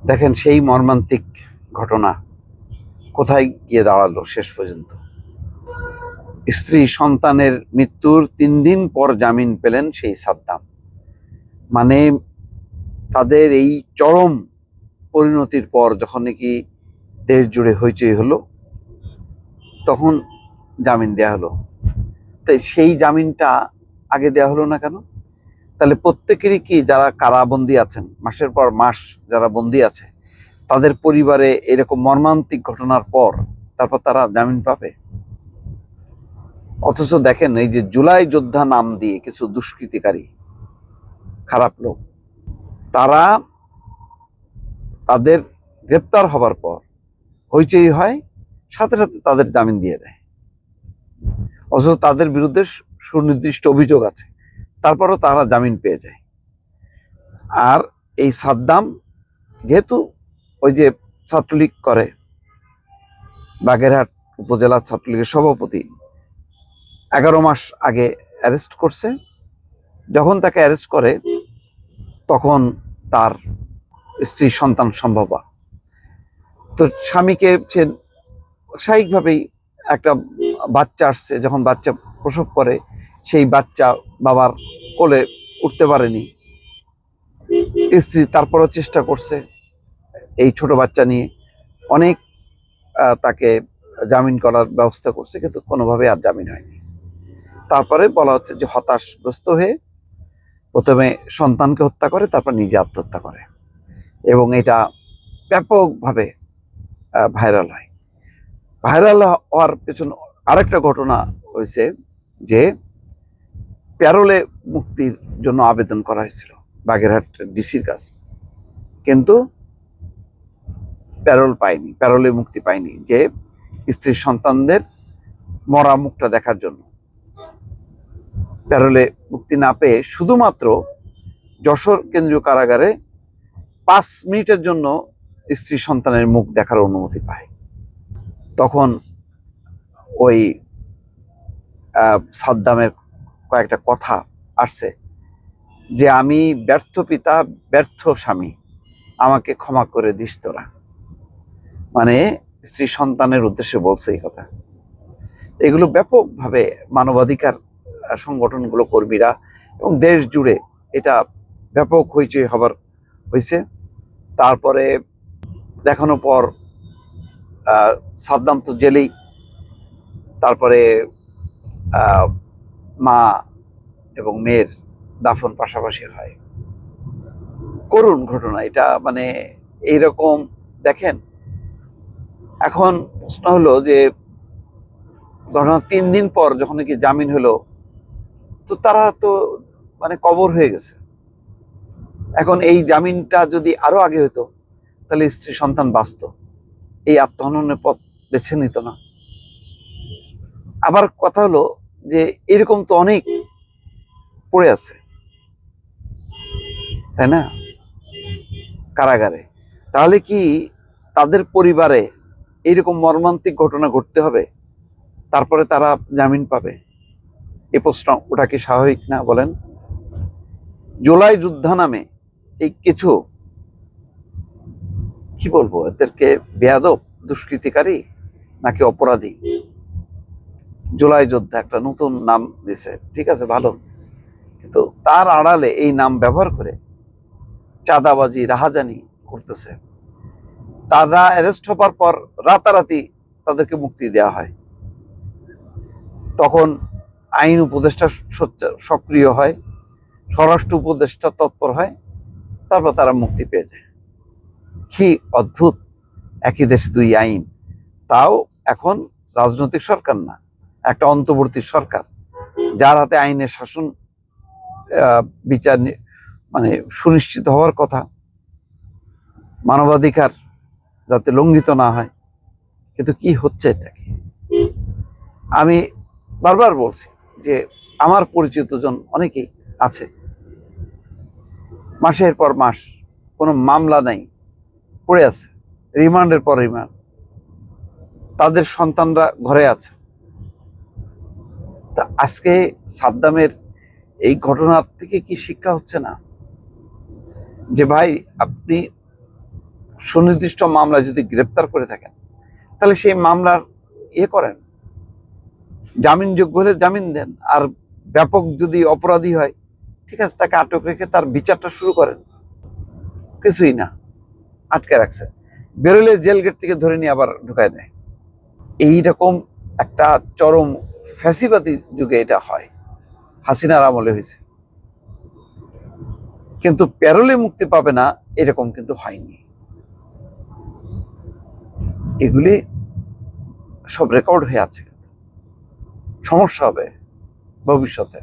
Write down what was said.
দেখেন সেই মর্মান্তিক ঘটনা কোথায় গিয়ে দাঁড়ালো শেষ পর্যন্ত। স্ত্রী সন্তানের মৃত্যুর 3 দিন পর জামিন পেলেন সেই সাদ্দাম। মানে তাদের এই চরম পরিণতির পর যখন নাকি দেশ জুড়ে হইচই হলো, তখন জামিন দেয়া হলো। তাই সেই জামিনটা আগে দেয়া হলো না কেন? তাহলে প্রত্যেকেরই কি, যারা কারাবন্দী আছেন, মাসের পর মাস যারা বন্দী আছে, তাদের পরিবারে এরকম মর্মান্তিক ঘটনার পর তারপর তারা জামিন পাবে? অথচ দেখেন, এই যে জুলাই যোদ্ধা নাম দিয়ে কিছু দুষ্কৃতিকারী খারাপ লোক, তারা তাদের গ্রেপ্তার হবার পর হইচই হয়, সাথে সাথে তাদের জামিন দিয়ে দেয়। অথচ তাদের বিরুদ্ধে সুনির্দিষ্ট অভিযোগ আছে, তারপরও তারা জামিন পেয়ে যায়। আর এই সাদ্দাম যেহেতু ওই যে ছাত্রলীগ করে, বাগেরহাট উপজেলা ছাত্রলীগের সভাপতি 11 মাস আগে অ্যারেস্ট করছে। যখন তাকে অ্যারেস্ট করে তখন তার স্ত্রী সন্তান সম্ভবা। তো স্বামীকে সে স্বাভাবিকভাবেই একটা বাচ্চা আসছে, যখন বাচ্চা প্রসব করে, সেই বাচ্চা বাবার কোলে উঠতে পারেনি। স্ত্রী তারপরও চেষ্টা করছে এই ছোট বাচ্চা নিয়ে, অনেক তাকে জামিন করার ব্যবস্থা করছে, কিন্তু কোনোভাবে আর জামিন হয়নি। তারপরে বলা হচ্ছে যে হতাশগ্রস্ত হয়ে প্রথমে সন্তানকে হত্যা করে, তারপর নিজে আত্মহত্যা করে, এবং এটা ব্যাপকভাবে ভাইরাল হয়। ভাইরাল হওয়ার পেছনে আরেকটা ঘটনা হয়েছে যে প্যারোলে মুক্তির জন্য আবেদন করা হয়েছিল বাগেরহাট ডিসির কাছে, কিন্তু প্যারোলে মুক্তি পায়নি, যে স্ত্রীর সন্তানদের মরা মুখটা দেখার জন্য প্যারোলে মুক্তি না পেয়ে শুধুমাত্র যশোর কেন্দ্রীয় কারাগারে 5 মিনিটের জন্য স্ত্রী সন্তানের মুখ দেখার অনুমতি পায়। তখন ওই সাদ্দামের কয়েকটা কথা আসছে যে, আমি ব্যর্থ পিতা, ব্যর্থ স্বামী, আমাকে ক্ষমা করে দিস তোরা। মানে স্ত্রী সন্তানের উদ্দেশ্যে বলছে এই কথা। এগুলো ব্যাপকভাবে মানবাধিকার সংগঠনগুলো, কর্মীরা এবং দেশ জুড়ে এটা ব্যাপক হইচই হবার হয়েছে। তারপরে দেখানোর পর সাদ্দাম তো জেলেই, তারপরে মা এবং মেয়ের দাফন পাশাপাশি হয়। করুণ ঘটনা এটা। মানে এইরকম দেখেন, এখন প্রশ্ন হলো যে ঘটনা 3 দিন পর যখন নাকি জামিন হলো, তো তারা তো মানে কবর হয়ে গেছে। এখন এই জামিনটা যদি আরো আগে হতো, তাহলে স্ত্রী সন্তান বাঁচত, এই আত্মহননের পথ বেছে নিত না। আবার কথা হলো যে এরকম তো অনেক পড়ে আছে, তাই না, কারাগারে। তাহলে কি তাদের পরিবারে এইরকম মর্মান্তিক ঘটনা ঘটতে হবে তারপরে তারা জামিন পাবে? এই প্রশ্ন ওটা কি স্বাভাবিক না বলেন? জুলাই যোদ্ধা নামে এই কিছু, কি বলবো, এদেরকে বেয়াদব, দুষ্কৃতিকারী নাকি অপরাধী? জুলাই যোদ্ধা একটা নতুন নাম দিছে, ঠিক আছে, ভালো, কিন্তু তার আড়ালে এই নাম ব্যবহার করে চাঁদাবাজি, রাহাজানি করতেছে। তারা অ্যারেস্ট হবার পর রাতারাতি তাদেরকে মুক্তি দেওয়া হয়, তখন আইন উপদেষ্টা সক্রিয় হয়, স্বরাষ্ট্র উপদেষ্টা তৎপর হয়, তারপর তারা মুক্তি পেয়ে যায়। কি অদ্ভুত, একই দেশে 2 আইন, তাও এখন রাজনৈতিক সরকার না, একটা অন্তর্বর্তী সরকার, যার হাতে আইনের শাসন, বিচার মানে সুনিশ্চিত হওয়ার কথা, মানবাধিকার যাতে লঙ্ঘিত না হয়। কিন্তু কি হচ্ছে এটা কি? আমি বারবার বলছি যে আমার পরিচিত জন অনেকেই আছে, মাসের পর মাস কোনো মামলা নাই, পড়ে আছে, রিমান্ডের পর রিমান্ড, তাদের সন্তানরা ঘরে আছে। তা আজকে সাদ্দামের এই ঘটনার থেকে কি শিক্ষা হচ্ছে না যে ভাই, আপনি সুনির্দিষ্ট মামলা যদি গ্রেপ্তার করে থাকেন, তাহলে সেই মামলার করেন, জামিনযোগ্য হলে জামিন দেন। আর ব্যাপক যদি অপরাধী হয়, ঠিক আছে, তাকে আটক রেখে তার বিচারটা শুরু করেন। কিছুই না, আটকে রাখছে, বেরোলে জেল গেট থেকে ধরে নিয়ে আবার ঢুকায় দেয়। এইরকম একটা চরম ফ্যাসিবাদী যুগে এটা হয়, হাসিনার আমলে হয়েছে। কিন্তু প্যারোলে মুক্তি পাবে না, এরকম কিন্তু হয়নি। এগুলি সব রেকর্ড হয়ে আছে, কিন্তু সমস্যা হবে ভবিষ্যতে।